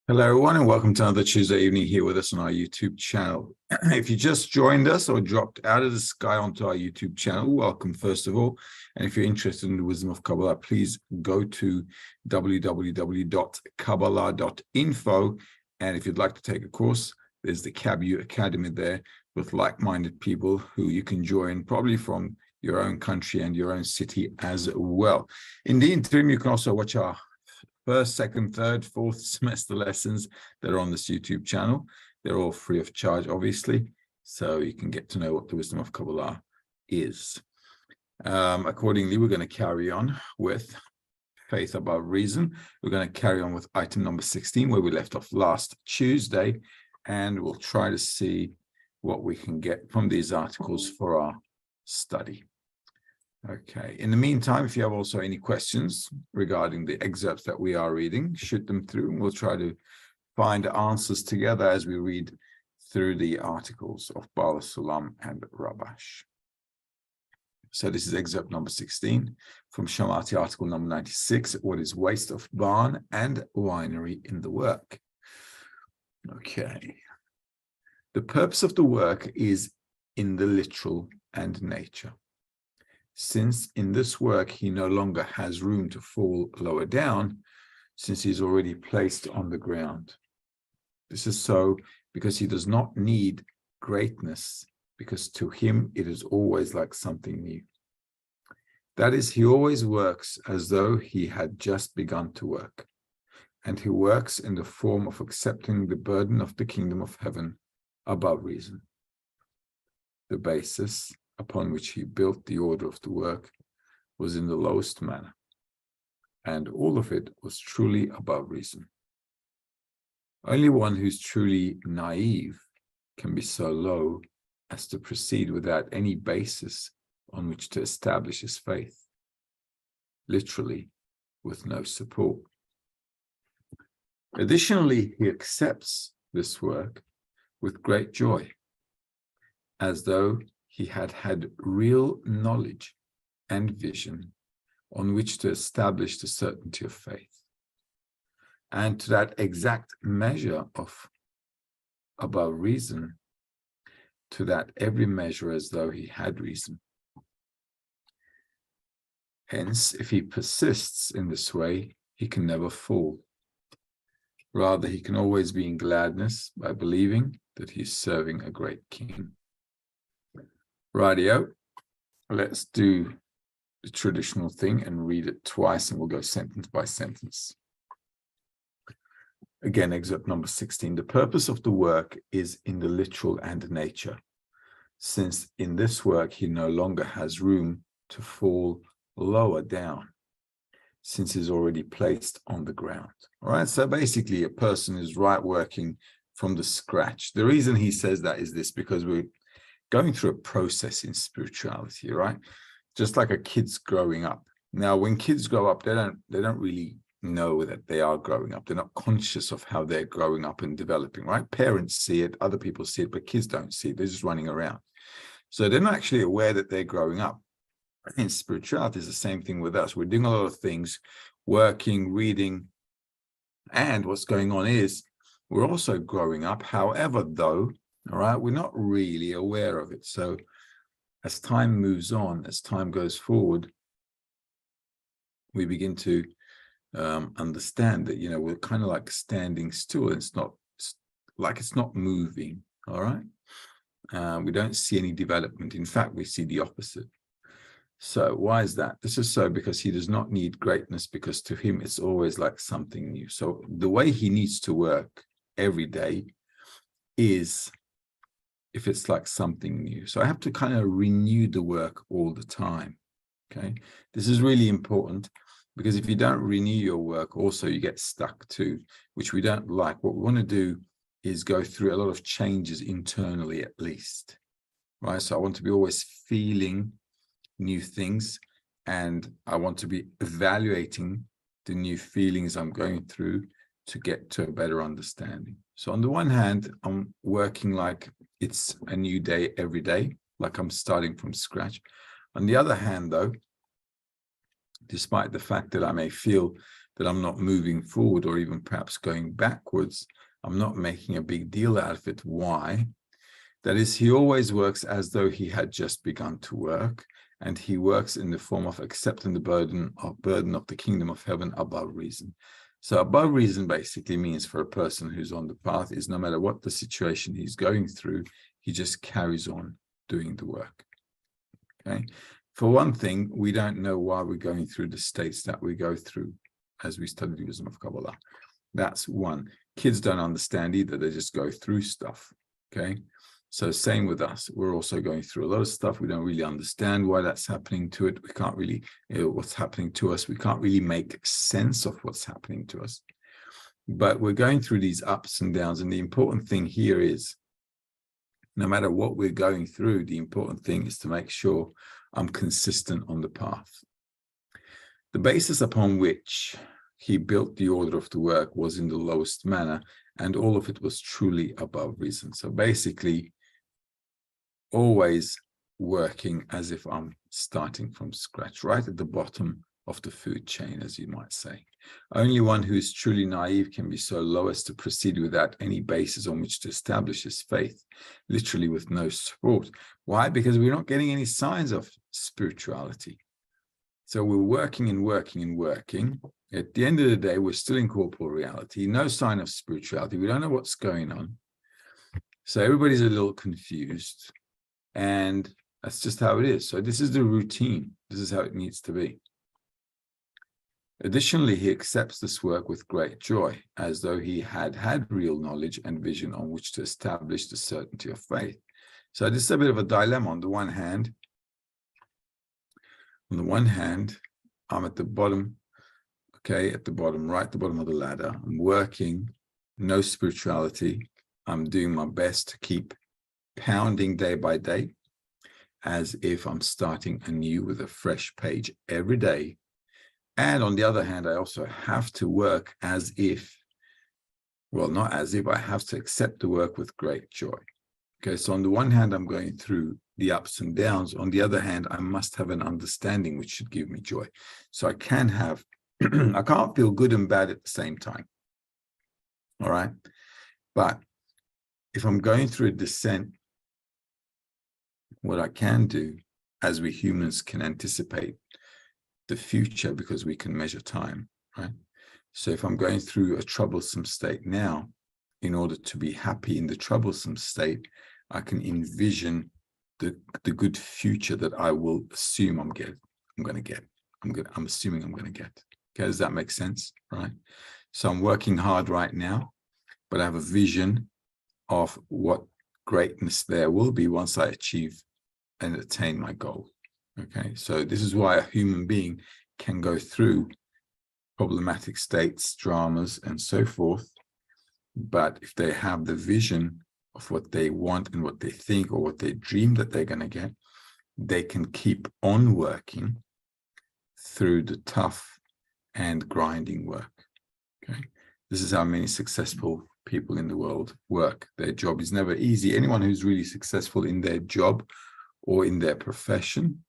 Hello, everyone, and welcome to another Tuesday evening here with us on our YouTube channel. If you just joined us or dropped out of the sky onto our YouTube channel, welcome, first of all. And if you're interested in the wisdom of Kabbalah, please go to www.kabbalah.info. And if you'd like to take a course, there's the KABU Academy there with like-minded people who you can join probably from your own country and your own city as well. In the interim, you can also watch our first, second, third, fourth semester lessons that are on this YouTube channel. They're all free of charge, obviously, so you can get to know what the wisdom of Kabbalah is. Accordingly, we're going to carry on with faith above reason. We're going to carry on with item number 16, where we left off last Tuesday, and we'll try to see what we can get from these articles for our study. Okay. In the meantime, if you have also any questions regarding the excerpts that we are reading, shoot them through, and we'll try to find answers together as we read through the articles of Baal Sulam and Rabash. So this is excerpt number 16 from Shamati, article number 96, what is waste of barn and winery in the work? Okay. The purpose of the work is in the literal and nature. Since in this work he no longer has room to fall lower down, since he is already placed on the ground. This is so because he does not need greatness, because to him it is always like something new. That is, he always works as though he had just begun to work, and he works in the form of accepting the burden of the kingdom of heaven above reason. The basis upon which he built the order of the work was in the lowest manner, and all of it was truly above reason. Only one who's truly naive can be so low as to proceed without any basis on which to establish his faith, literally with no support. Additionally, he accepts this work with great joy, as though he had had real knowledge and vision on which to establish the certainty of faith, and to that exact measure of above reason, to that every measure as though he had reason. Hence, if he persists in this way, he can never fall. Rather, he can always be in gladness by believing that he is serving a great king. Rightio, let's do the traditional thing and read it twice, and we'll go sentence by sentence. Again, excerpt number 16. The purpose of the work is in the literal and nature, since in this work he no longer has room to fall lower down. since it's already placed on the ground. All right, so basically a person is right working from the scratch. The reason he says that is this, because we're going through a process in spirituality, right? Just like a kid's growing up. Now, when kids grow up, they don't really know that they are growing up. They're not conscious of how they're growing up and developing, right? Parents see it, other people see it, but kids don't see it. They're just running around. So they're not actually aware that they're growing up. In spirituality, is the same thing with us. We're doing a lot of things, working, reading, and what's going on is we're also growing up. However, though, all right, we're not really aware of it. So as time moves on, as time goes forward, we begin to understand that, we're kind of like standing still. It's not like it's not moving, all right? We don't see any development. In fact, we see the opposite. So why is that? This is so because he does not need greatness, because to him, it's always like something new. So the way he needs to work every day is if it's like something new. So I have to kind of renew the work all the time, okay? This is really important, because if you don't renew your work, also you get stuck too, which we don't like. What we want to do is go through a lot of changes internally, at least, right? So I want to be always feeling new things, and I want to be evaluating the new feelings I'm going through to get to a better understanding. So on the one hand, I'm working like it's a new day every day, like I'm starting from scratch. On the other hand, though, despite the fact that I may feel that I'm not moving forward or even perhaps going backwards, I'm not making a big deal out of it. Why? That is, he always works as though he had just begun to work, and he works in the form of accepting the burden of the kingdom of heaven above reason. So above reason basically means, for a person who's on the path, is no matter what the situation he's going through, he just carries on doing the work. Okay. For one thing, we don't know why we're going through the states that we go through as we study the wisdom of Kabbalah. That's one. Kids don't understand either. They just go through stuff. Okay. So same with us. We're also going through a lot of stuff. We don't really understand why that's happening to it. We can't really, what's happening to us. We can't really make sense of what's happening to us. But we're going through these ups and downs. And the important thing here is, no matter what we're going through, the important thing is to make sure I'm consistent on the path. The basis upon which he built the order of the work was in the lowest manner, and all of it was truly above reason. So basically, always working as if I'm starting from scratch, right at the bottom of the food chain, as you might say. Only one who is truly naive can be so low as to proceed without any basis on which to establish his faith, literally with no support. Why? Because we're not getting any signs of spirituality. So we're working and working and working. At the end of the day, we're still in corporal reality, no sign of spirituality. We don't know what's going on. So everybody's a little confused. And that's just how it is. So this is the routine. This is how it needs to be. Additionally, he accepts this work with great joy, as though he had real knowledge and vision on which to establish the certainty of faith. So this is a bit of a dilemma. On the one hand, I'm at the bottom, okay, at the bottom, right at the bottom of the ladder. I'm working, no spirituality. I'm doing my best to keep pounding day by day, as if I'm starting anew with a fresh page every day. And on the other hand, I also have to work as if, well, not as if, I have to accept the work with great joy. Okay, so on the one hand, I'm going through the ups and downs. On the other hand, I must have an understanding which should give me joy. So I can have, I can't feel good and bad at the same time. All right. But if I'm going through a descent, what I can do, as we humans can anticipate the future because we can measure time, right? So if I'm going through a troublesome state now, in order to be happy in the troublesome state, I can envision the good future that I will assume I'm assuming I'm going to get. Okay, does that make sense, right? So I'm working hard right now, but I have a vision of what greatness there will be once I achieve and attain my goal. Okay, so this is why a human being can go through problematic states, dramas, and so forth. But if they have the vision of what they want and what they think or what they dream that they're going to get, they can keep on working through the tough and grinding work. Okay, this is how many successful people in the world work. Their job is never easy. Anyone who's really successful in their job or in their profession,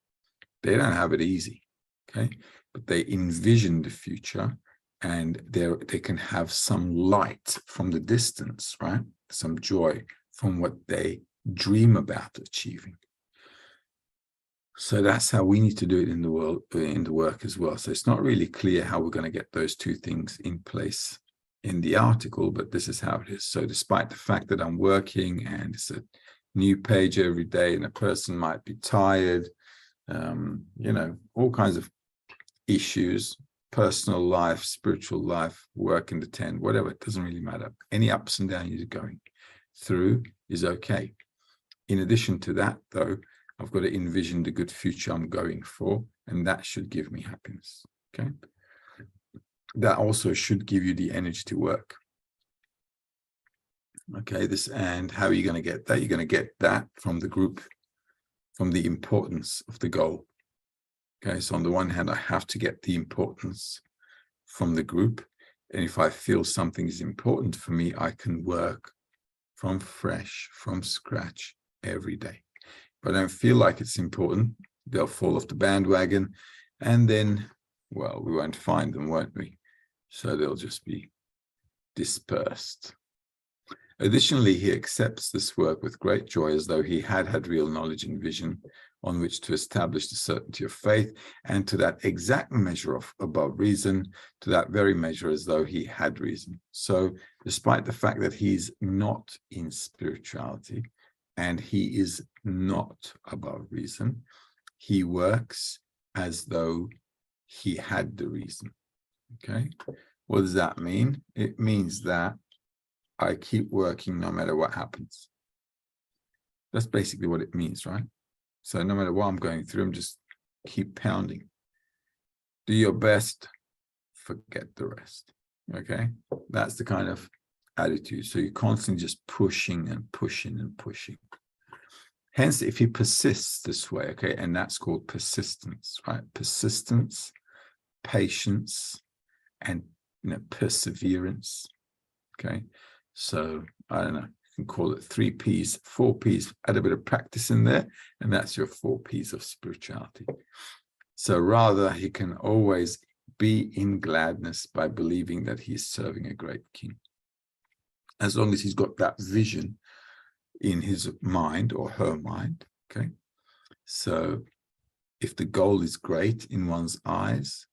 they don't have it easy. Okay, but they envision the future, and they can have some light from the distance, right? Some joy from what they dream about achieving. So that's how we need to do it in the world, in the work as well. So it's not really clear how we're going to get those two things in place in the article, but this is how it is. So despite the fact that I'm working and it's a new page every day, and a person might be tired, you know, all kinds of issues, personal life, spiritual life, work in the tent, whatever, it doesn't really matter. Any ups and downs you're going through is okay. In addition to that, though, I've got to envision the good future I'm going for, and that should give me happiness. Okay, that also should give you the energy to work. Okay, this, and how are you going to get that? You're going to get that from the group, from the importance of the goal. Okay, so on the one hand, I have to get the importance from the group, and if I feel something is important for me, I can work from fresh, from scratch every day. If I don't feel like it's important, they'll fall off the bandwagon, and then, well, we won't find them, won't we? So they'll just be dispersed. Additionally, he accepts this work with great joy, as though he had real knowledge and vision on which to establish the certainty of faith, and to that exact measure of above reason, to that very measure as though he had reason. So despite the fact that he's not in spirituality and he is not above reason, he works as though he had the reason. Okay, what does that mean? It means that I keep working no matter what happens. That's basically what it means, right? So no matter what I'm going through, I'm just keep pounding. Do your best, forget the rest. Okay, that's the kind of attitude. So you're constantly just pushing and pushing and pushing. Hence, if he persists this way, okay, and that's called persistence, right? Persistence, patience, and perseverance. Okay, so I don't know, you can call it 3 P's, 4 P's, add a bit of practice in there, and that's your 4 P's of spirituality. So rather, he can always be in gladness by believing that he's serving a great king. As long as he's got that vision in his mind or her mind, okay? So if the goal is great in one's eyes,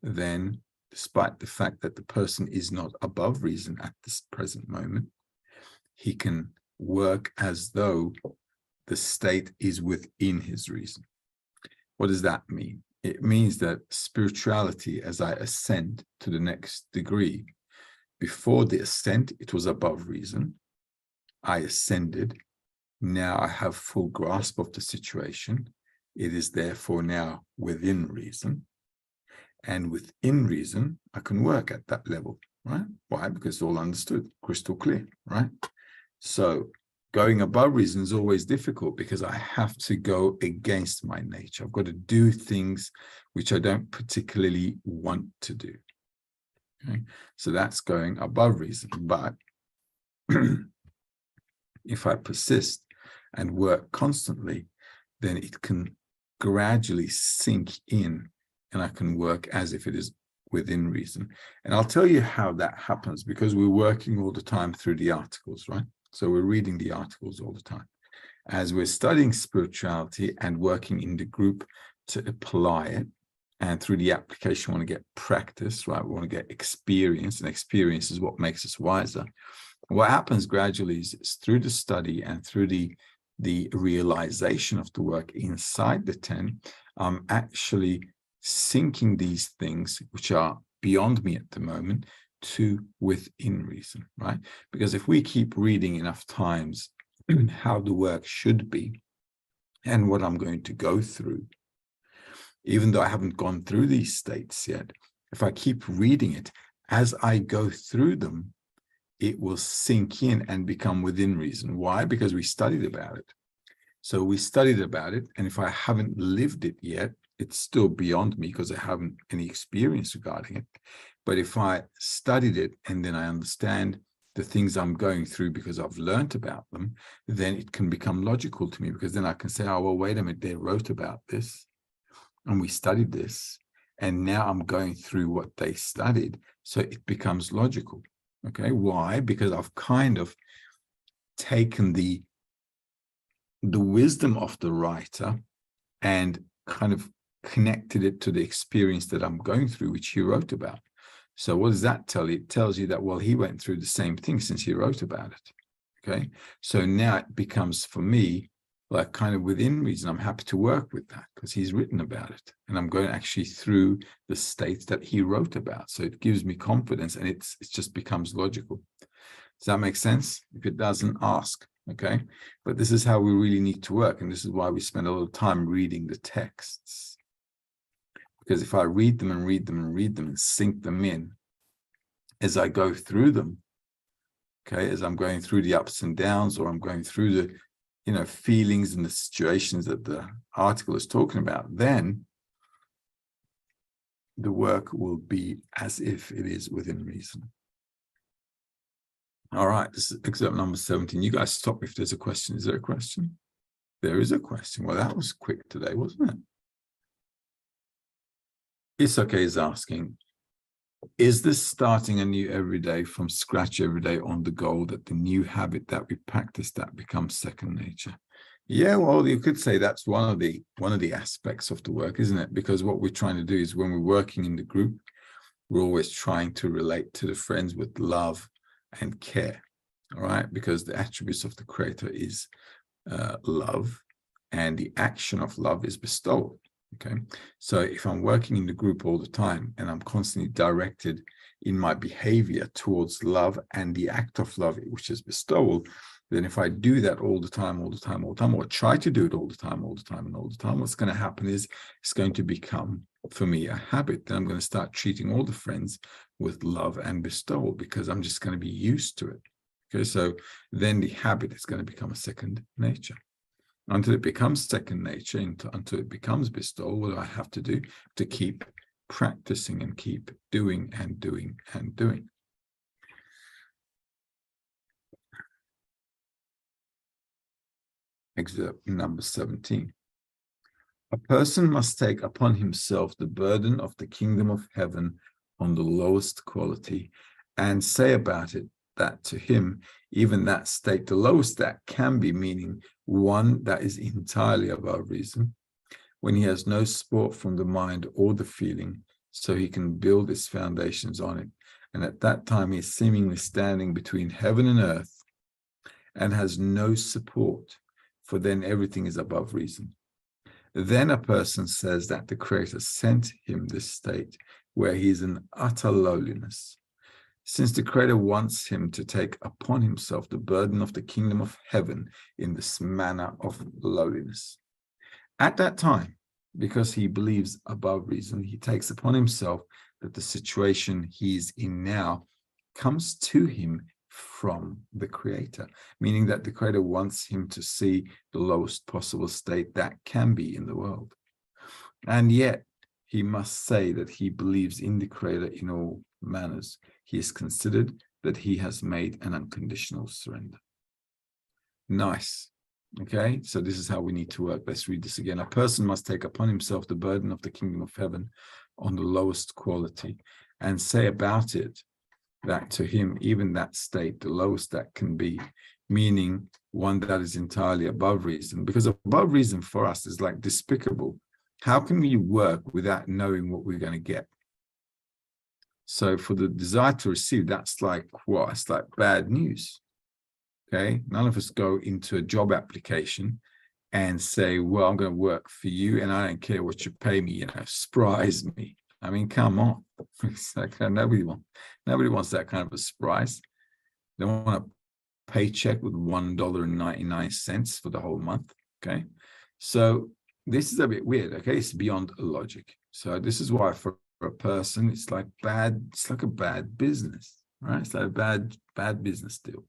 then despite the fact that the person is not above reason at this present moment, he can work as though the state is within his reason. What does that mean? It means that spirituality, as I ascend to the next degree, before the ascent, it was above reason. I ascended. Now I have full grasp of the situation. It is therefore now within reason. And within reason, I can work at that level, right? Why? Because it's all understood, crystal clear, right? So going above reason is always difficult because I have to go against my nature. I've got to do things which I don't particularly want to do. Okay, so that's going above reason. But if I persist and work constantly, then it can gradually sink in, and I can work as if it is within reason. And I'll tell you how that happens, because we're working all the time through the articles, right? So we're reading the articles all the time. As we're studying spirituality and working in the group to apply it, and through the application, we want to get practice, right? We want to get experience, and experience is what makes us wiser. What happens gradually is through the study and through the realization of the work inside the tent, I'm actually sinking these things which are beyond me at the moment to within reason, right? Because if we keep reading enough times how the work should be and what I'm going to go through, even though I haven't gone through these states yet, If I keep reading it, as I go through them, it will sink in and become within reason. Why? Because we studied about it. So we studied about it, and if I haven't lived it yet, it's still beyond me because I haven't any experience regarding it. But if I studied it and then I understand the things I'm going through because I've learned about them, then it can become logical to me, because then I can say, oh, well, wait a minute, they wrote about this and we studied this, and now I'm going through what they studied. So it becomes logical. Okay, why? Because I've kind of taken the wisdom of the writer and kind of connected it to the experience that I'm going through, which he wrote about. So what does that tell you? It tells you that, well, he went through the same thing since he wrote about it. Okay, so now it becomes, for me, like kind of within reason. I'm happy to work with that because he's written about it, and I'm going actually through the states that he wrote about. So it gives me confidence, and it just becomes logical. Does that make sense? If it doesn't, ask. Okay, but this is how we really need to work, and this is why we spend a lot of time reading the texts. Because if I read them and read them and read them and sink them in as I go through them, okay, as I'm going through the ups and downs, or I'm going through the feelings and the situations that the article is talking about, then the work will be as if it is within reason. All right, this is excerpt number 17. You guys stop if there's a question. Is there a question? There is a question. Well, that was quick today, wasn't it? It's okay is asking, is this starting anew every day from scratch every day on the goal that the new habit that we practice that becomes second nature? Yeah, well, you could say that's one of the aspects of the work, isn't it? Because what we're trying to do is, when we're working in the group, we're always trying to relate to the friends with love and care. All right, because the attributes of the creator is love, and the action of love is bestowal. Okay, so if I'm working in the group all the time and I'm constantly directed in my behavior towards love and the act of love, which is bestowal, then if I do that all the time, or try to do it all the time, what's going to happen is it's going to become, for me, a habit. Then I'm going to start treating all the friends with love and bestowal because I'm just going to be used to it. Okay, so then the habit is going to become a second nature. Until it becomes second nature, until it becomes bestowal, what do I have to do? To keep practicing and keep doing and doing and doing. Excerpt number 17. A person must take upon himself the burden of the kingdom of heaven on the lowest quality, and say about it that to him, even that state, the lowest that can be, meaning one that is entirely above reason, when he has no support from the mind or the feeling, so he can build his foundations on it. And at that time, he is seemingly standing between heaven and earth and has no support, for then everything is above reason. Then a person says that the Creator sent him this state where he is in utter lowliness, since the Creator wants him to take upon himself the burden of the kingdom of heaven in this manner of lowliness. At that time, because he believes above reason, he takes upon himself that the situation he's in now comes to him from the Creator, meaning that the Creator wants him to see the lowest possible state that can be in the world. And yet, he must say that he believes in the Creator in all manners. He is considered that he has made an unconditional surrender. Nice. Okay, so this is how we need to work. Let's read this again. A person must take upon himself the burden of the kingdom of heaven on the lowest quality, and say about it that to him, even that state, the lowest that can be, meaning one that is entirely above reason. Because above reason for us is like despicable. How can we work without knowing what we're going to get? So for the desire to receive, that's like what? It's like bad news. Okay, none of us go into a job application and say, well, I'm going to work for you and I don't care what you pay me, surprise me. I mean, come on. It's like, nobody wants that kind of a surprise. They want a paycheck with $1.99 for the whole month. Okay, so this is a bit weird. Okay, it's beyond logic. So this is why for a person, it's like a bad business, right? It's like a bad business deal.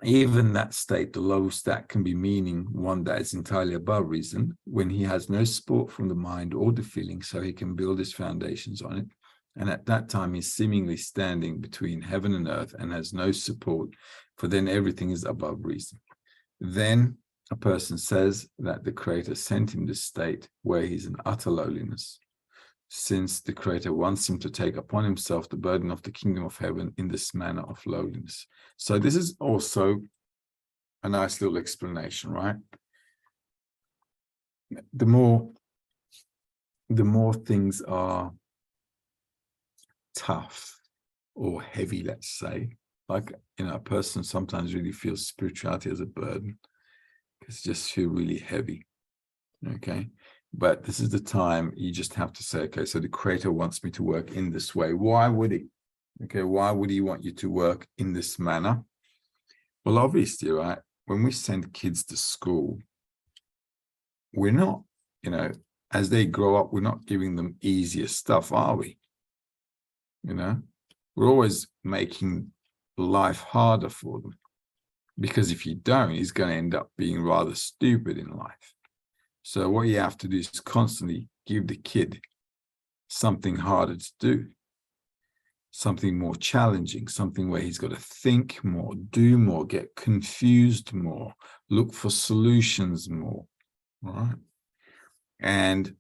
Even that state, the low state, can be meaning one that is entirely above reason, when he has no support from the mind or the feeling, so he can build his foundations on it. And at that time, he's seemingly standing between heaven and earth and has no support, for then everything is above reason. Then a person says that the Creator sent him this state where he's in utter lowliness, since the Creator wants him to take upon himself the burden of the kingdom of heaven in this manner of lowliness. So this is also a nice little explanation, right? The more things are tough or heavy, let's say, like, a person sometimes really feels spirituality as a burden. It's just feel really heavy. Okay. But this is the time you just have to say, okay, so the Creator wants me to work in this way. Why would he? Okay, why would he want you to work in this manner? Well, obviously, right, when we send kids to school, we're not, as they grow up, we're not giving them easier stuff, are we? We're always making life harder for them. Because if you don't, he's going to end up being rather stupid in life. So what you have to do is constantly give the kid something harder to do, something more challenging, something where he's got to think more, do more, get confused more, look for solutions more, right? And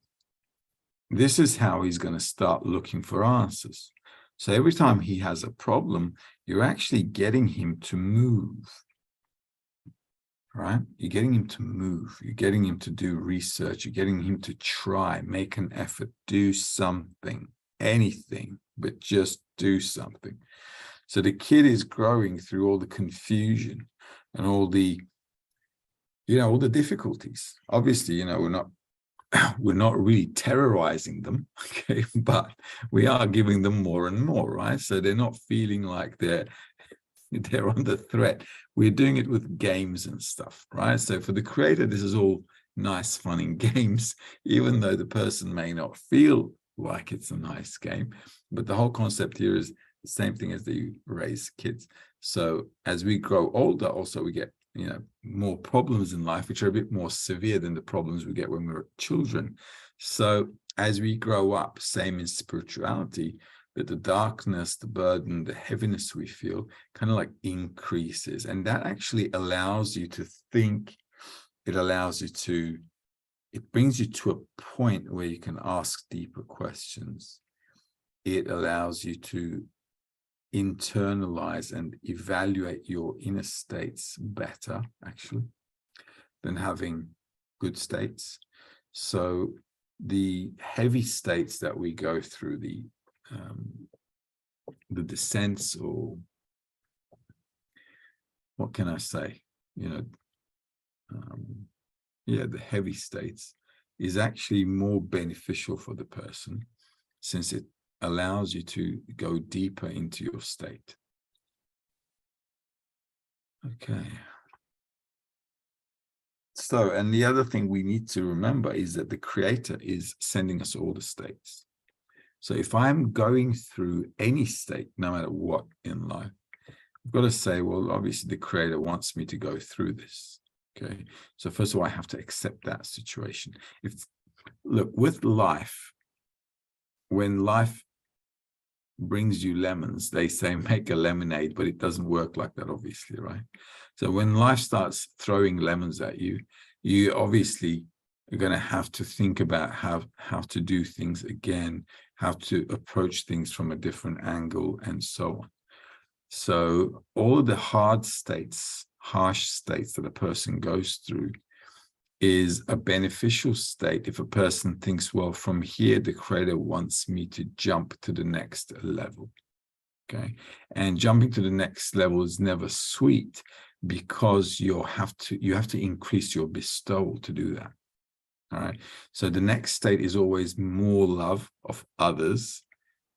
this is how he's going to start looking for answers. So every time he has a problem, you're actually getting him to move. Right? You're getting him to move. You're getting him to do research. You're getting him to try, make an effort, do something, anything, but just do something. So the kid is growing through all the confusion and all the, all the difficulties. Obviously, we're not really terrorizing them, okay, but we are giving them more and more, right? So they're not feeling like they're under threat. We're doing it with games and stuff, right? So for the Creator, this is all nice, fun and games, even though the person may not feel like it's a nice game. But the whole concept here is the same thing as they raise kids. So as we grow older, also we get, more problems in life, which are a bit more severe than the problems we get when we're children. So as we grow up, same in spirituality, that the darkness, the burden, the heaviness we feel kind of like increases. And that actually allows you to think. It brings you to a point where you can ask deeper questions. It allows you to internalize and evaluate your inner states better, actually, than having good states. So the heavy states that we go through, the descents, or what can I say, the heavy states is actually more beneficial for the person, since it allows you to go deeper into your state. Okay. So, and the other thing we need to remember is that the Creator is sending us all the states. So if I'm going through any state, no matter what in life, I've got to say, well, obviously the Creator wants me to go through this. Okay. So first of all, I have to accept that situation. Look, with life, when life brings you lemons, they say make a lemonade, but it doesn't work like that, obviously, right? So when life starts throwing lemons at you, you obviously are going to have to think about how to do things again, how to approach things from a different angle, and so on. So all of the hard states, harsh states that a person goes through is a beneficial state if a person thinks, well, from here, the Creator wants me to jump to the next level. Okay. And jumping to the next level is never sweet, because you have to increase your bestowal to do that. All right. So the next state is always more love of others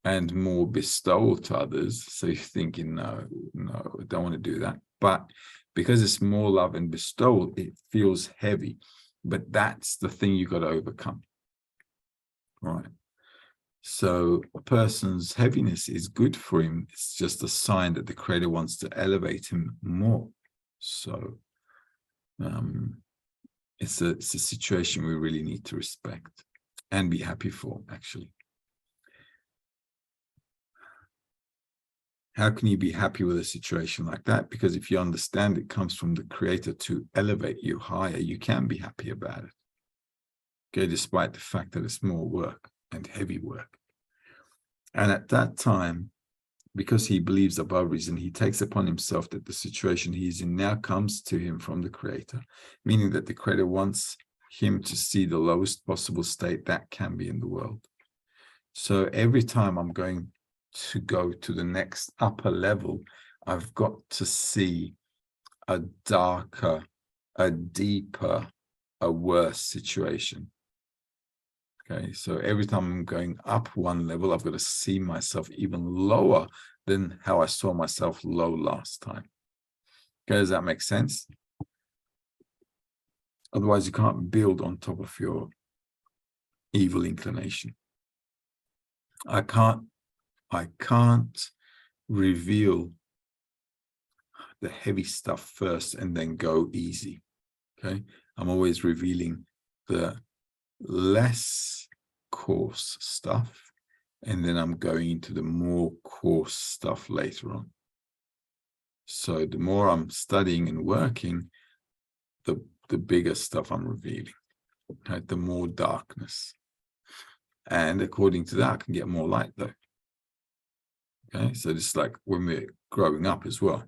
and more bestowal to others. So you're thinking, no, I don't want to do that. But because it's more love and bestowal, it feels heavy. But that's the thing you got to overcome. right? So a person's heaviness is good for him. It's just a sign that the Creator wants to elevate him more. So it's a situation we really need to respect and be happy for, actually. How can you be happy with a situation like that? Because if you understand it comes from the Creator to elevate you higher, you can be happy about it. Okay, despite the fact that it's more work and heavy work. And at that time, because he believes above reason, he takes upon himself that the situation he's in now comes to him from the Creator, meaning that the Creator wants him to see the lowest possible state that can be in the world. So every time I'm going to go to the next upper level, I've got to see a darker, a deeper, a worse situation. Okay, so every time I'm going up one level, I've got to see myself even lower than how I saw myself low last time. Okay, does that make sense? Otherwise, you can't build on top of your evil inclination. I can't reveal the heavy stuff first and then go easy. Okay, I'm always revealing the less coarse stuff, and then I'm going into the more coarse stuff later on. So the more I'm studying and working, the bigger stuff I'm revealing, right? The more darkness. And according to that, I can get more light though. Okay, so just like when we're growing up as well.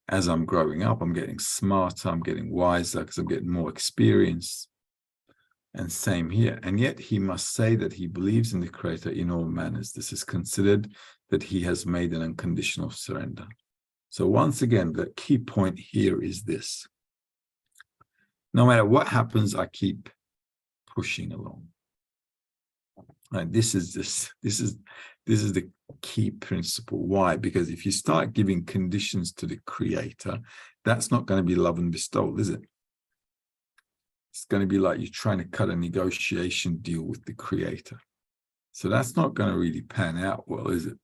As I'm growing up, I'm getting smarter, I'm getting wiser because I'm getting more experience. And same here. And yet he must say that he believes in the Creator in all manners. This is considered that he has made an unconditional surrender. So once again, the key point here is this. No matter what happens, I keep pushing along. Right? This is the key principle. Why? Because if you start giving conditions to the Creator, that's not going to be love and bestowal, is it? It's going to be like you're trying to cut a negotiation deal with the Creator. So that's not going to really pan out well, is it?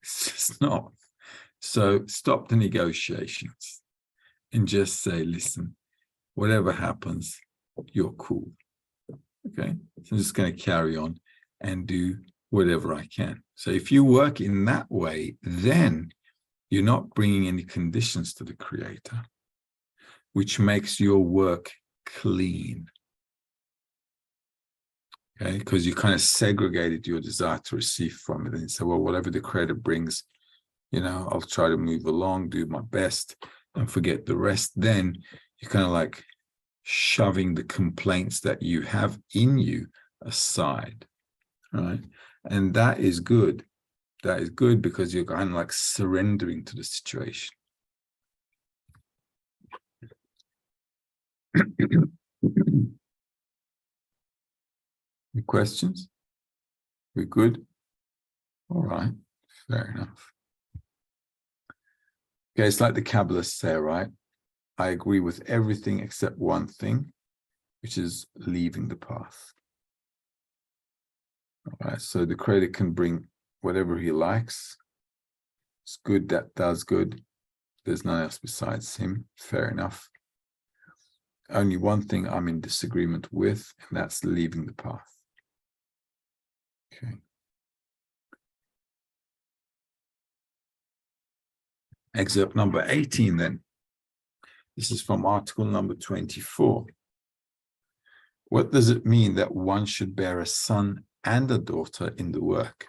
It's just not. So stop the negotiations and just say, listen, whatever happens, you're cool. Okay? So I'm just going to carry on and do whatever I can. So if you work in that way, then you're not bringing any conditions to the Creator, which makes your work clean. Okay, because you kind of segregated your desire to receive from it, and you say, well, whatever the Creator brings, I'll try to move along, do my best, and forget the rest. Then you're kind of like shoving the complaints that you have in you aside, right? And that is good. That is good because you're kind of like surrendering to the situation. Any questions? We good? All right, fair enough. Okay, it's like the Kabbalists say, right? I agree with everything except one thing, which is leaving the path. All right, so the Creator can bring whatever he likes. It's good, that does good. There's none else besides him. Fair enough. Only one thing I'm in disagreement with, and that's leaving the path. Okay. Excerpt number 18 then. This is from article number 24. What does it mean that one should bear a son and a daughter in the work?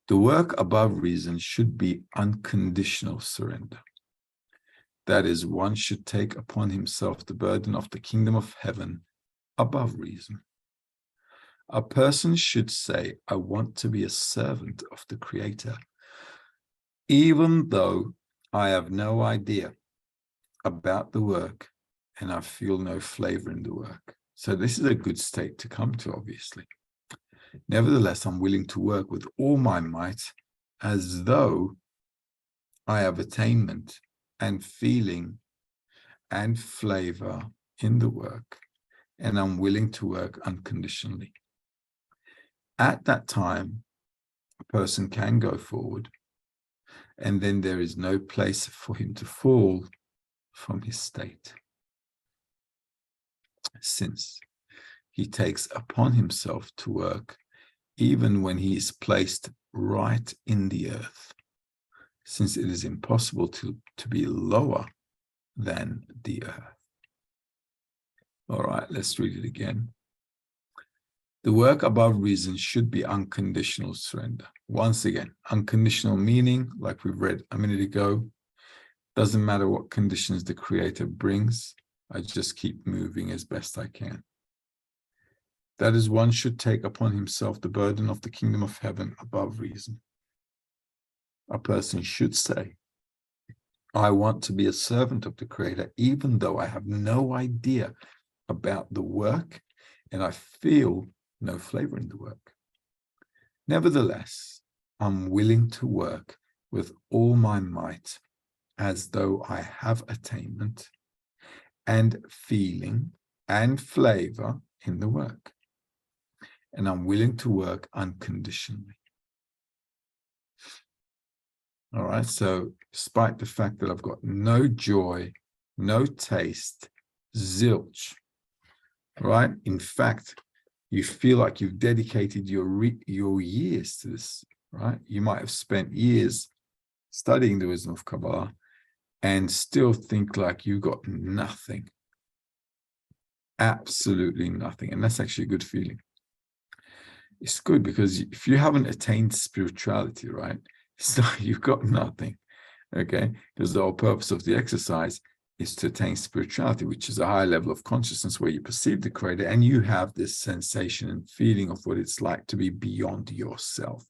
The work above reason should be unconditional surrender. That is, one should take upon himself the burden of the kingdom of heaven above reason. A person should say, I want to be a servant of the Creator, even though I have no idea about the work and I feel no flavor in the work. So this is a good state to come to, obviously. Nevertheless, I'm willing to work with all my might as though I have attainment and feeling and flavor in the work, and I'm willing to work unconditionally. At that time, a person can go forward, and then there is no place for him to fall from his state, since he takes upon himself to work even when he is placed right in the earth, since it is impossible to be lower than the earth. All right, let's read it again. The work above reason should be unconditional surrender. Once again, unconditional meaning, like we've read a minute ago, doesn't matter what conditions the Creator brings, I just keep moving as best I can. That is, one should take upon himself the burden of the kingdom of heaven above reason. A person should say, I want to be a servant of the Creator, even though I have no idea about the work and I feel no flavor in the work. Nevertheless, I'm willing to work with all my might as though I have attainment and feeling and flavor in the work. And I'm willing to work unconditionally. All right, so despite the fact that I've got no joy, no taste, zilch, right? In fact, you feel like you've dedicated your years to this, right? You might have spent years studying the wisdom of Kabbalah and still think like you got nothing, absolutely nothing. And that's actually a good feeling. It's good because if you haven't attained spirituality, right, it's like you've got nothing, okay? Because the whole purpose of the exercise is to attain spirituality, which is a high level of consciousness where you perceive the Creator and you have this sensation and feeling of what it's like to be beyond yourself.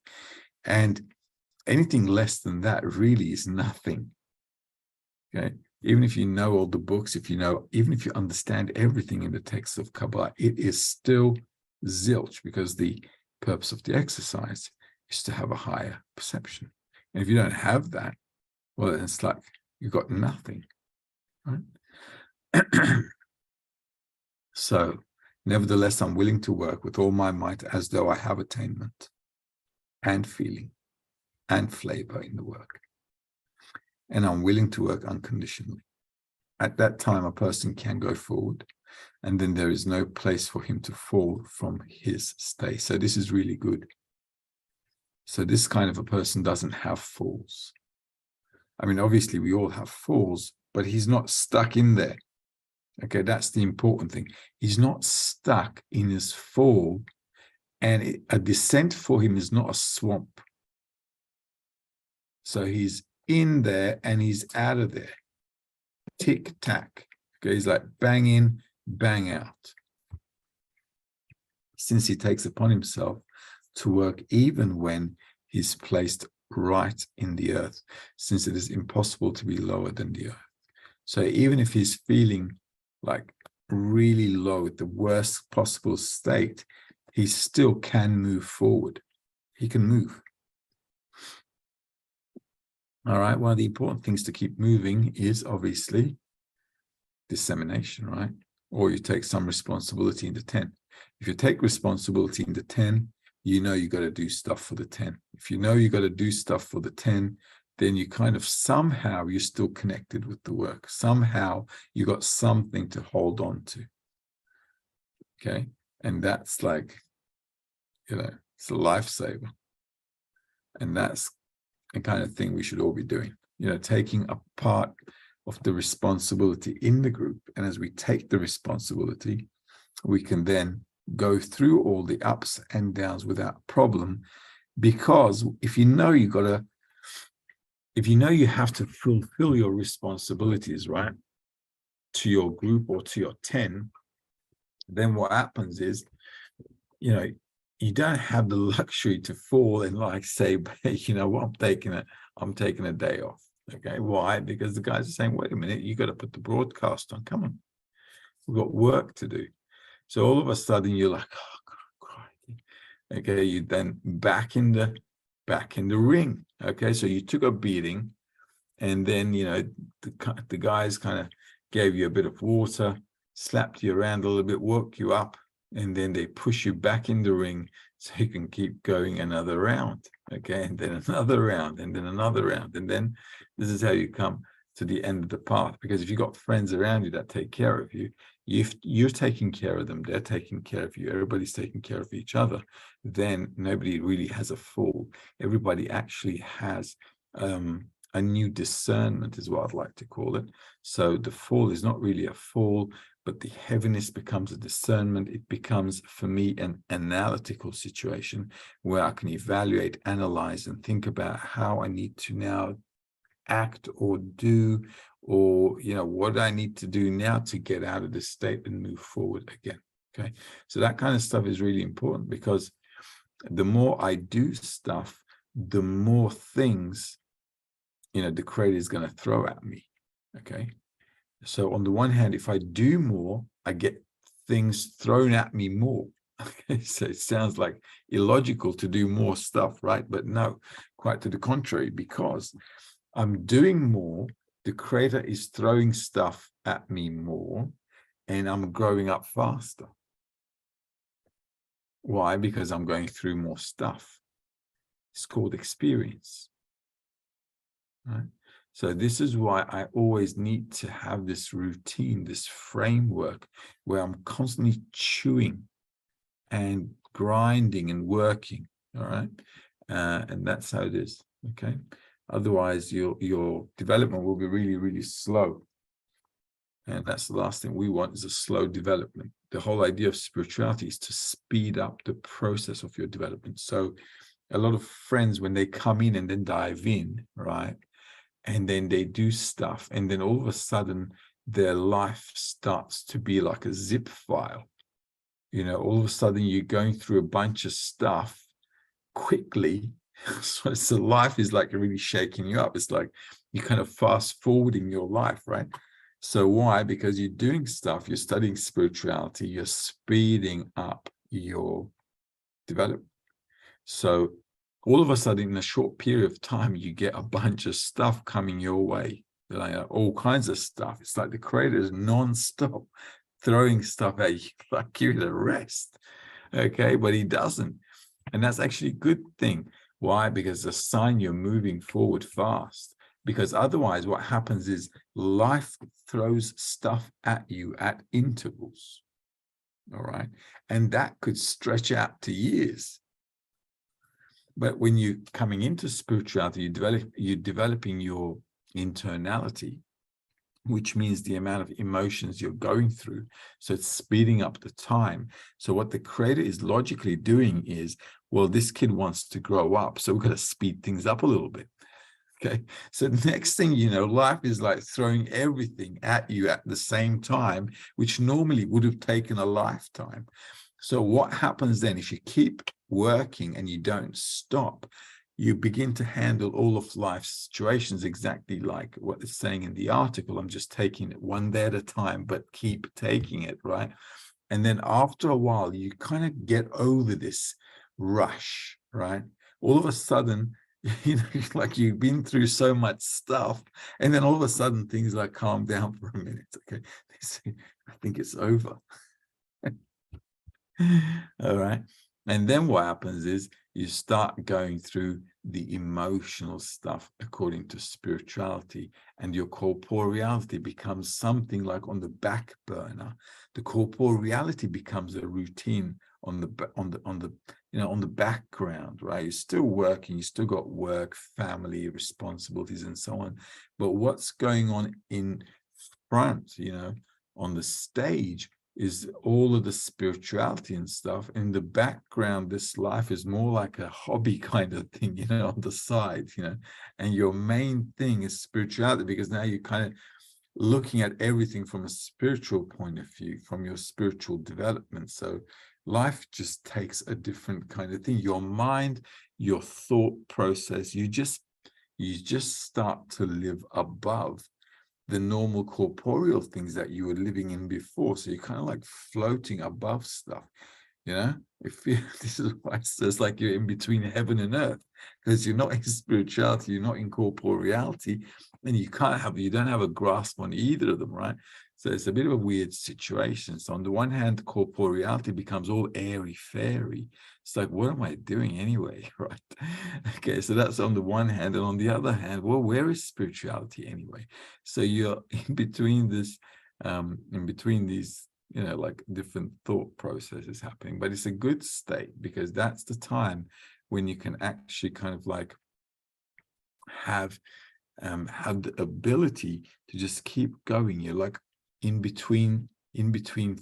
And anything less than that really is nothing, okay? Even if you know all the books, even if you understand everything in the texts of Kabbalah, it is still zilch, because the purpose of the exercise is to have a higher perception. And if you don't have that, well, then it's like you've got nothing, right? So, nevertheless, I'm willing to work with all my might as though I have attainment and feeling and flavor in the work. And I'm willing to work unconditionally. At that time, a person can go forward, and then there is no place for him to fall from his state. So this is really good. So this kind of a person doesn't have falls. I mean, obviously we all have falls, but he's not stuck in there. Okay, that's the important thing. He's not stuck in his fall, and a descent for him is not a swamp. So he's in there and he's out of there. Tick tack. Okay, he's like bang in, bang out. Since he takes upon himself to work even when he's placed right in the earth, since it is impossible to be lower than the earth. So even if he's feeling like really low at the worst possible state, he still can move forward. He can move. All right, one of the important things to keep moving is obviously dissemination, right? Or you take some responsibility in the 10. If you take responsibility in the 10, you know you got to do stuff for the 10. If you know you got to do stuff for the 10, then you kind of somehow you're still connected with the work. Somehow you got something to hold on to. Okay. And that's like, it's a lifesaver. And that's the kind of thing we should all be doing, taking a part of the responsibility in the group. And as we take the responsibility, we can then go through all the ups and downs without problem, because if you know you have to fulfill your responsibilities, right, to your group or to your 10, then what happens is, you don't have the luxury to fall and like say, you know what, I'm taking a day off. Okay, why? Because the guys are saying, wait a minute, you got to put the broadcast on. Come on, we've got work to do. So all of a sudden you're like, oh, crikey. Okay, you then back in the ring. Okay, so you took a beating, and then the guys kind of gave you a bit of water, slapped you around a little bit, woke you up, and then they push you back in the ring so you can keep going another round, okay, and then another round, and then another round, and then this is how you come to the end of the path. Because if you've got friends around you that take care of you, you're taking care of them, they're taking care of you, everybody's taking care of each other, then nobody really has a fall. Everybody actually has a new discernment, is what I'd like to call it. So the fall is not really a fall, but the heaviness becomes a discernment. It becomes, for me, an analytical situation where I can evaluate, analyze, and think about how I need to now act or do, or, you know, what I need to do now to get out of this state and move forward again. Okay. So that kind of stuff is really important, because the more I do stuff, the more things, you know, the Creator is going to throw at me. Okay. So on the one hand, if I do more, I get things thrown at me more. Okay, so it sounds like illogical to do more stuff, right? But no, quite to the contrary, because I'm doing more, the Creator is throwing stuff at me more, and I'm growing up faster. Why? Because I'm going through more stuff. It's called experience, right? So this is why I always need to have this routine, this framework, where I'm constantly chewing and grinding and working, all right? And that's how it is, okay? Otherwise, your development will be really, really slow. And that's the last thing we want, is a slow development. The whole idea of spirituality is to speed up the process of your development. So a lot of friends, when they come in and then dive in, right? And then they do stuff, and then all of a sudden their life starts to be like a zip file. You know, all of a sudden you're going through a bunch of stuff quickly. So life is like really shaking you up. It's like you're kind of fast forwarding your life, right? So why? Because you're doing stuff, you're studying spirituality, you're speeding up your development. So all of a sudden, in a short period of time, you get a bunch of stuff coming your way, like all kinds of stuff. It's like the Creator is non-stop throwing stuff at you, like give it a rest, okay? But he doesn't. And that's actually a good thing. Why? Because it's a sign you're moving forward fast. Because otherwise, what happens is life throws stuff at you at intervals, all right? And that could stretch out to years. But when you're coming into spirituality, you're developing your internality, which means the amount of emotions you're going through. So it's speeding up the time. So what the Creator is logically doing is, well, this kid wants to grow up, so we've got to speed things up a little bit. Okay. So the next thing you know, life is like throwing everything at you at the same time, which normally would have taken a lifetime. So what happens then, if you keep working and you don't stop, you begin to handle all of life's situations exactly like what it's saying in the article. I'm just taking it one day at a time, but keep taking it, right? And then after a while, you kind of get over this rush, right? All of a sudden, you know, like you've been through so much stuff, and then all of a sudden things like calm down for a minute. Okay, they say, I think it's over. All right. And then what happens is you start going through the emotional stuff according to spirituality, and your corporeality becomes something like on the back burner. The corporeality becomes a routine on the background, right? You're still working, you still got work, family, responsibilities, and so on. But what's going on in front, you know, on the stage, is all of the spirituality and stuff. In the background, this life is more like a hobby kind of thing, you know, on the side, you know, and your main thing is spirituality, because now you're kind of looking at everything from a spiritual point of view, from your spiritual development. So life just takes a different kind of thing. Your mind, your thought process, you just start to live above the normal corporeal things that you were living in before. So you're kind of like floating above stuff, you know? This is why it's like you're in between heaven and earth, because you're not in spirituality, you're not in corporeality, and you don't have a grasp on either of them, right? So it's a bit of a weird situation. So on the one hand, corporeality becomes all airy-fairy. It's like, what am I doing anyway, right? Okay, so that's on the one hand. And on the other hand, well, where is spirituality anyway? So you're in between this, in between these, like different thought processes happening. But it's a good state, because that's the time when you can actually kind of like have the ability to just keep going. You're like in between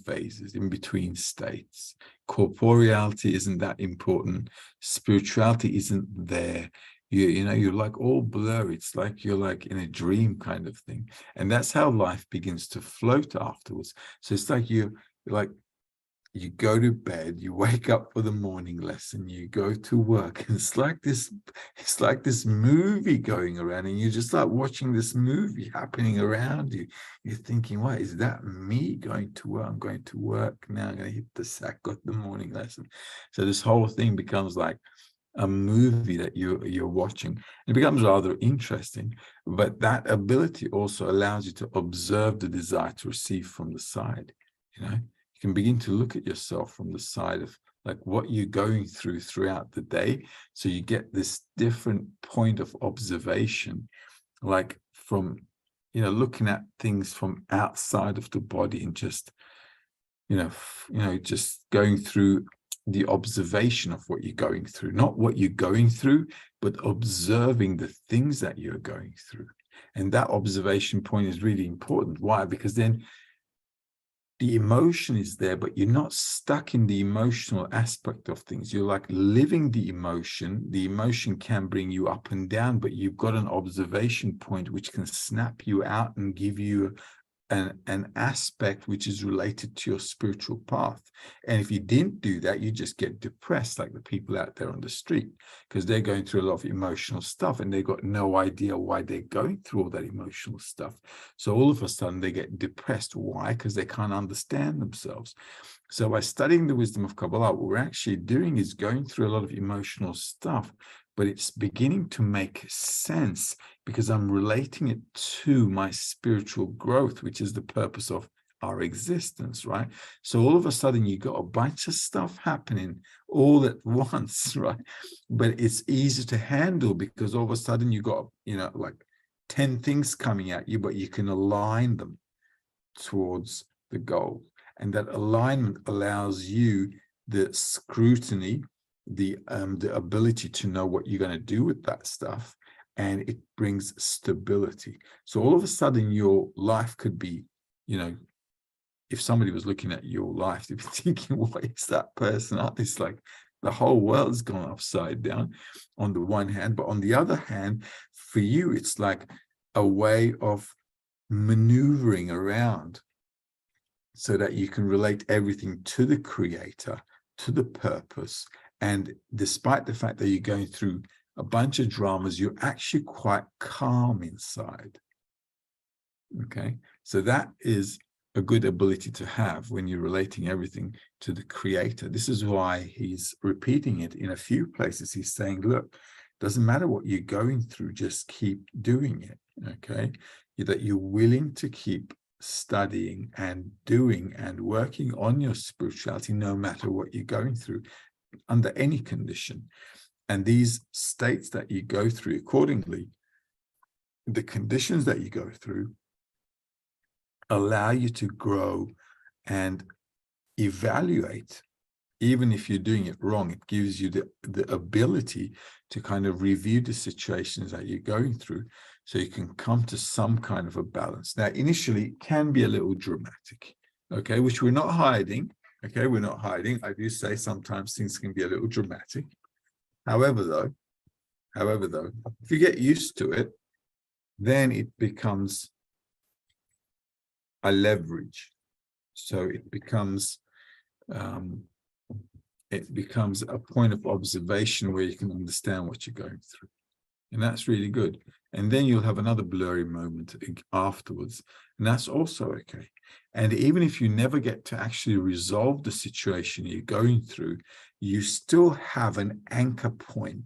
phases, in between states. Corporeality isn't that important. Spirituality isn't there. You're like all blurry. It's like you're like in a dream kind of thing. And that's how life begins to float afterwards. So it's like you go to bed, you wake up for the morning lesson, you go to work, and it's like this movie going around, and you're just like watching this movie happening around you. You're thinking, what is that me going to work? I'm going to work now, I'm going to hit the sack, got the morning lesson. So this whole thing becomes like a movie that you're watching. It becomes rather interesting, but that ability also allows you to observe the desire to receive from the side. You can begin to look at yourself from the side of like what you're going through throughout the day. So you get this different point of observation, like from, looking at things from outside of the body, and just, just going through the observation of what you're going through, not what you're going through, but observing the things that you're going through. And that observation point is really important. Why? Because then the emotion is there, but you're not stuck in the emotional aspect of things. You're like living the emotion. The emotion can bring you up and down, but you've got an observation point which can snap you out and give you an aspect which is related to your spiritual path. And if you didn't do that, you just get depressed, like the people out there on the street, because they're going through a lot of emotional stuff, and they've got no idea why they're going through all that emotional stuff. So all of a sudden they get depressed. Why? Because they can't understand themselves. So by studying the wisdom of Kabbalah, what we're actually doing is going through a lot of emotional stuff, but it's beginning to make sense because I'm relating it to my spiritual growth, which is the purpose of our existence, right? So all of a sudden you got a bunch of stuff happening all at once, right? But it's easy to handle because all of a sudden you got, like 10 things coming at you, but you can align them towards the goal. And that alignment allows you the scrutiny, the ability to know what you're going to do with that stuff, and it brings stability. So all of a sudden your life could be, if somebody was looking at your life, they'd be thinking, what is that person? It's like the whole world's gone upside down on the one hand, but on the other hand, for you, it's like a way of maneuvering around so that you can relate everything to the creator, to the purpose. And despite the fact that you're going through a bunch of dramas, you're actually quite calm inside. Okay, so that is a good ability to have when you're relating everything to the creator. This is why he's repeating it in a few places. He's saying, look, doesn't matter what you're going through, just keep doing it. Okay, that you're willing to keep studying and doing and working on your spirituality no matter what you're going through, under any condition. And these states that you go through accordingly, the conditions that you go through, allow you to grow and evaluate. Even if you're doing it wrong, it gives you the ability to kind of review the situations that you're going through, so you can come to some kind of a balance. Now, initially, it can be a little dramatic, okay, which we're not hiding. Okay, we're not hiding. I do say sometimes things can be a little dramatic. However, though, if you get used to it, then it becomes a leverage. So it becomes a point of observation where you can understand what you're going through. And that's really good. And then you'll have another blurry moment afterwards. And that's also okay. And even if you never get to actually resolve the situation you're going through, you still have an anchor point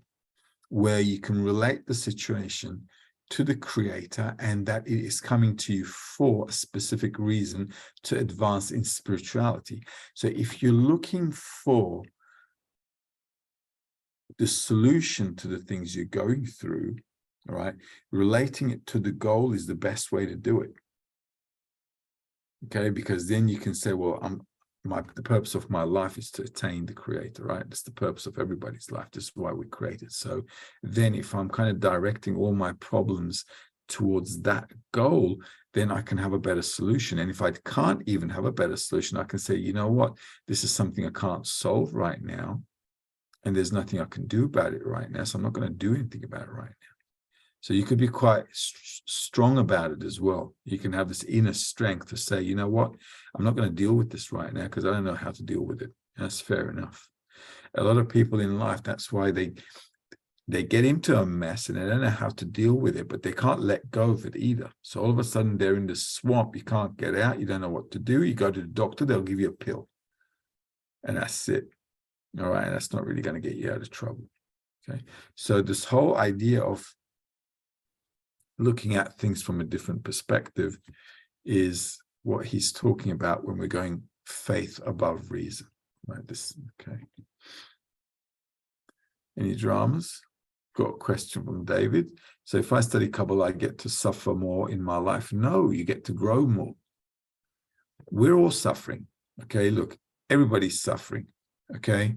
where you can relate the situation to the creator, and that it is coming to you for a specific reason to advance in spirituality. So if you're looking for the solution to the things you're going through, all right, relating it to the goal is the best way to do it. Okay, because then you can say, well, the purpose of my life is to attain the creator, right? That's the purpose of everybody's life. That's why we created. So then if I'm kind of directing all my problems towards that goal, then I can have a better solution. And if I can't even have a better solution, I can say, you know what, this is something I can't solve right now, and there's nothing I can do about it right now, so I'm not going to do anything about it right now. So you could be quite strong about it as well. You can have this inner strength to say, you know what, I'm not going to deal with this right now because I don't know how to deal with it. That's fair enough. A lot of people in life, that's why they get into a mess and they don't know how to deal with it, but they can't let go of it either. So all of a sudden they're in the swamp. You can't get out. You don't know what to do. You go to the doctor, they'll give you a pill. And that's it. All right. That's not really going to get you out of trouble. Okay. So this whole idea of looking at things from a different perspective is what he's talking about when we're going faith above reason. Right. This, okay. Any dramas? Got a question from David. So if I study Kabbalah, I get to suffer more in my life? No, you get to grow more. We're all suffering. Okay, look, everybody's suffering. Okay.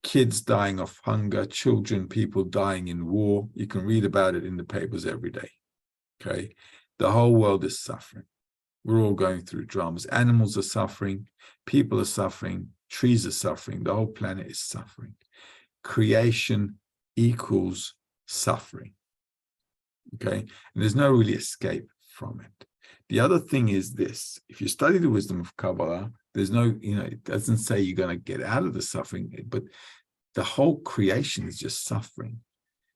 Kids dying of hunger, children, people dying in war. You can read about it in the papers every day. Okay. The whole world is suffering. We're all going through dramas. Animals are suffering. People are suffering. Trees are suffering. The whole planet is suffering. Creation equals suffering. Okay. And there's no really escape from it. The other thing is this: if you study the wisdom of Kabbalah, there's no, it doesn't say you're going to get out of the suffering, but the whole creation is just suffering.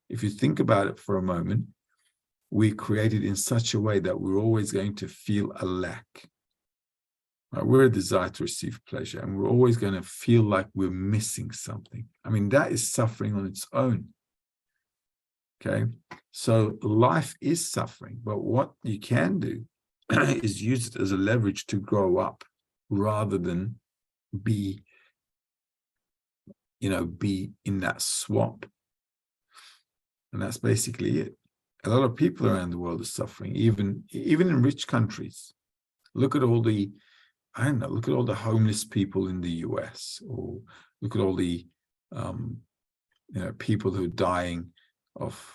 If you think about it for a moment, we're created in such a way that we're always going to feel a lack. Right? We're a desire to receive pleasure, and we're always going to feel like we're missing something. I mean, that is suffering on its own. Okay, so life is suffering, but what you can do is use it as a leverage to grow up rather than be in that swamp. And that's basically it. A lot of people around the world are suffering, even in rich countries. Look at all the, look at all the homeless people in the US, or look at all the, people who are dying of,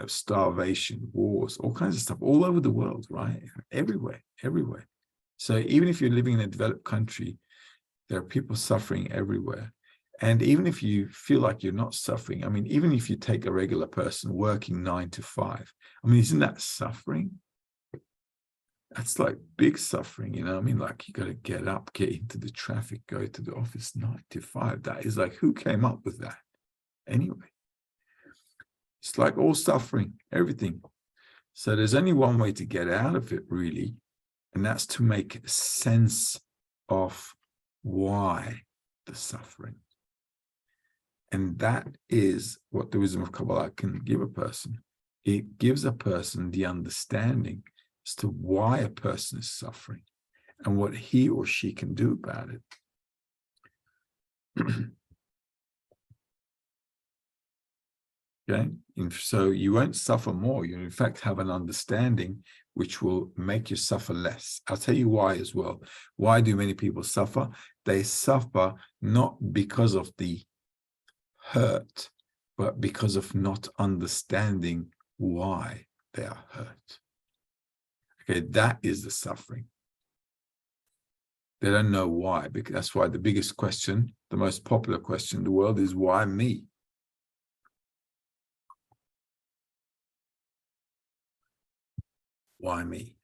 starvation, wars, all kinds of stuff, all over the world, right? Everywhere. So even if you're living in a developed country, there are people suffering everywhere. And even if you feel like you're not suffering, I mean, even if you take a regular person working 9 to 5, I mean, isn't that suffering? That's like big suffering, I mean, like you got to get up, get into the traffic, go to the office 9 to 5. That is like, who came up with that? Anyway, it's like all suffering, everything. So there's only one way to get out of it, really, and that's to make sense of why the suffering. And that is what the wisdom of Kabbalah can give a person. It gives a person the understanding as to why a person is suffering and what he or she can do about it. Okay, and so you won't suffer more. You in fact have an understanding which will make you suffer less. I'll tell you why as well. Why do many people suffer? They suffer not because of the hurt, but because of not understanding why they are hurt. Okay, that is the suffering. They don't know why, because that's why the biggest question, the most popular question in the world is, why me? Why me?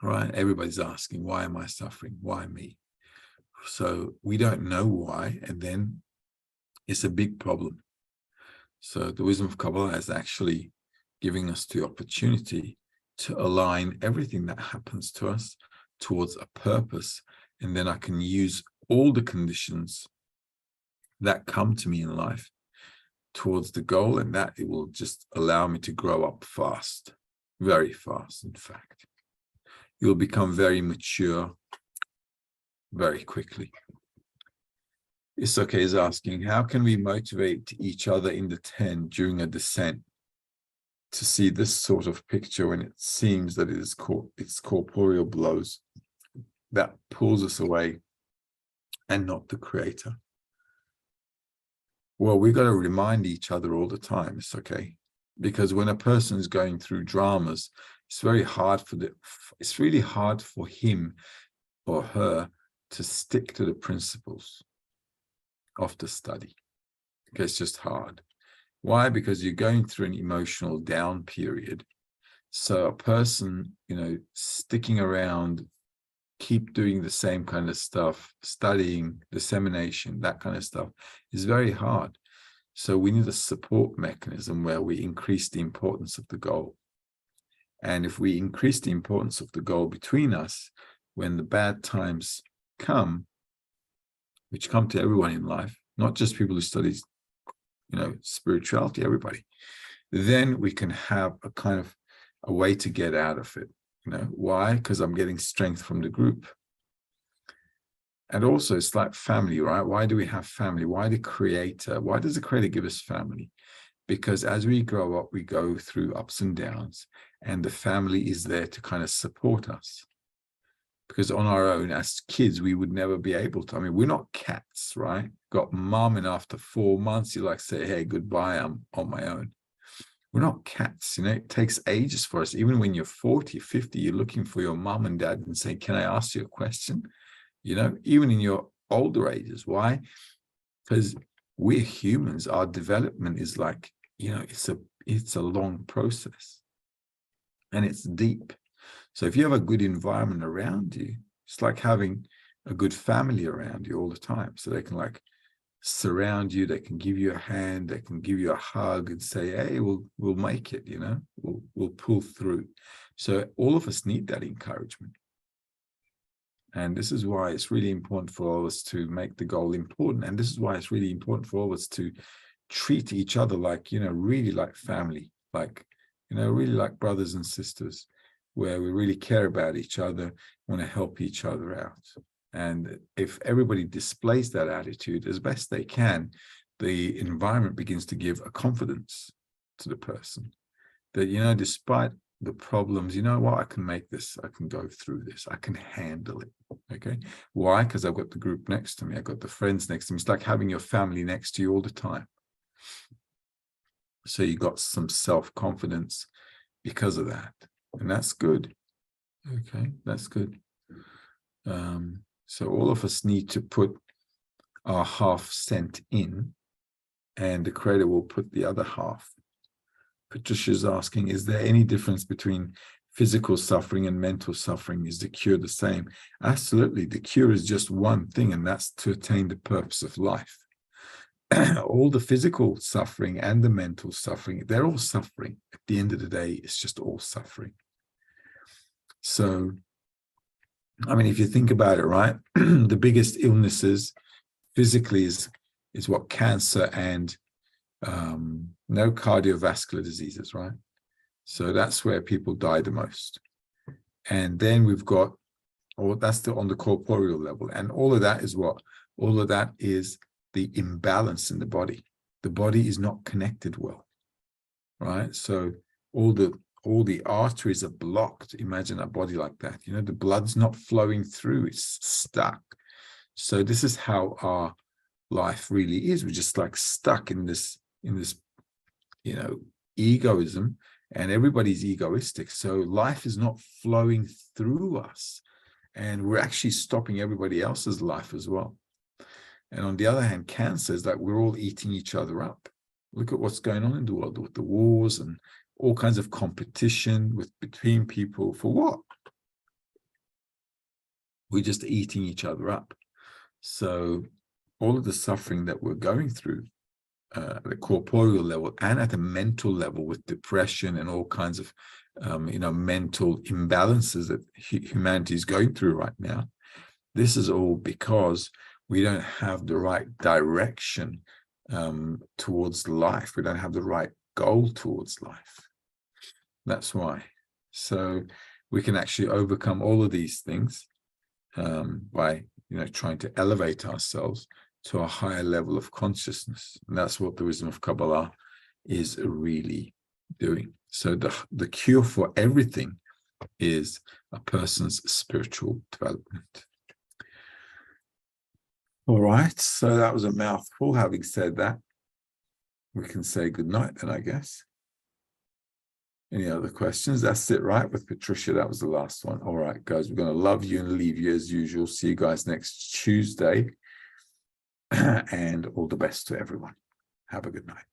Right? Everybody's asking, why am I suffering? Why me? So we don't know why, and then it's a big problem. So the wisdom of Kabbalah is actually giving us the opportunity to align everything that happens to us towards a purpose, and then I can use all the conditions that come to me in life towards the goal, and that it will just allow me to grow up fast, very fast. In fact, you'll become very mature very quickly. Isoke is asking, how can we motivate each other in the 10 during a descent to see this sort of picture when it seems that it's corporeal blows that pulls us away and not the creator? Well, we've got to remind each other all the time, it's okay. Because when a person is going through dramas, it's very hard it's really hard for him or her to stick to the principles of the study. Okay, it's just hard. Why? Because you're going through an emotional down period. So a person, sticking around, keep doing the same kind of stuff, studying, dissemination, that kind of stuff, is very hard. So we need a support mechanism where we increase the importance of the goal. And if we increase the importance of the goal between us, when the bad times come, which come to everyone in life, not just people who study, spirituality, everybody, then we can have a kind of a way to get out of it. Why? Because I'm getting strength from the group. And also it's like family, right? Why do we have family? Why does the creator give us family? Because as we grow up, we go through ups and downs, and the family is there to kind of support us. Because on our own, as kids, we would never be able to. I mean, we're not cats, right? Got mom, and after 4 months, you say, hey, goodbye, I'm on my own. We're not cats, it takes ages for us. Even when you're 40, 50, you're looking for your mom and dad and saying, can I ask you a question? Even in your older ages. Why? Because we're humans. Our development is it's a long process, and it's deep. So if you have a good environment around you, it's like having a good family around you all the time. So they can surround you, they can give you a hand, they can give you a hug and say, hey, we'll make it, we'll pull through. So all of us need that encouragement. And this is why it's really important for all of us to make the goal important. And this is why it's really important for all of us to treat each other really like family, really like brothers and sisters, where we really care about each other, want to help each other out. And if everybody displays that attitude as best they can, the environment begins to give a confidence to the person that, despite the problems, I can make this, I can go through this, I can handle it. Okay. Why? Because I've got the group next to me, I've got the friends next to me. It's like having your family next to you all the time. So you got some self-confidence because of that. And that's good. Okay, that's good. So all of us need to put our half cent in, and the creator will put the other half. Patricia's asking, is there any difference between physical suffering and mental suffering? Is the cure the same? Absolutely. The cure is just one thing, and that's to attain the purpose of life. All the physical suffering and the mental suffering, they're all suffering. At the end of the day, it's just all suffering. So, I mean, if you think about it, right, the biggest illnesses physically is what? Cancer and no cardiovascular diseases, right? So that's where people die the most. And then we've got, that's on the corporeal level. And all of that is what? All of that is the imbalance in the body. The body is not connected well, right? So all the arteries are blocked. Imagine a body like that. The blood's not flowing through, it's stuck. So this is how our life really is. We're just stuck in this, egoism, and everybody's egoistic. So life is not flowing through us, and we're actually stopping everybody else's life as well. And on the other hand, cancer is we're all eating each other up. Look at what's going on in the world with the wars and all kinds of competition between people. For what? We're just eating each other up. So all of the suffering that we're going through at a corporeal level and at a mental level with depression and all kinds of mental imbalances that humanity is going through right now, this is all because we don't have the right direction towards life. We don't have the right goal towards life. That's why. So we can actually overcome all of these things by trying to elevate ourselves to a higher level of consciousness. And that's what the wisdom of Kabbalah is really doing. So the cure for everything is a person's spiritual development. All right, so that was a mouthful. Having said that, we can say good night then, I guess. Any other questions? That's it, right? With Patricia, that was the last one. All right, guys, we're going to love you and leave you as usual. See you guys next Tuesday. And all the best to everyone. Have a good night.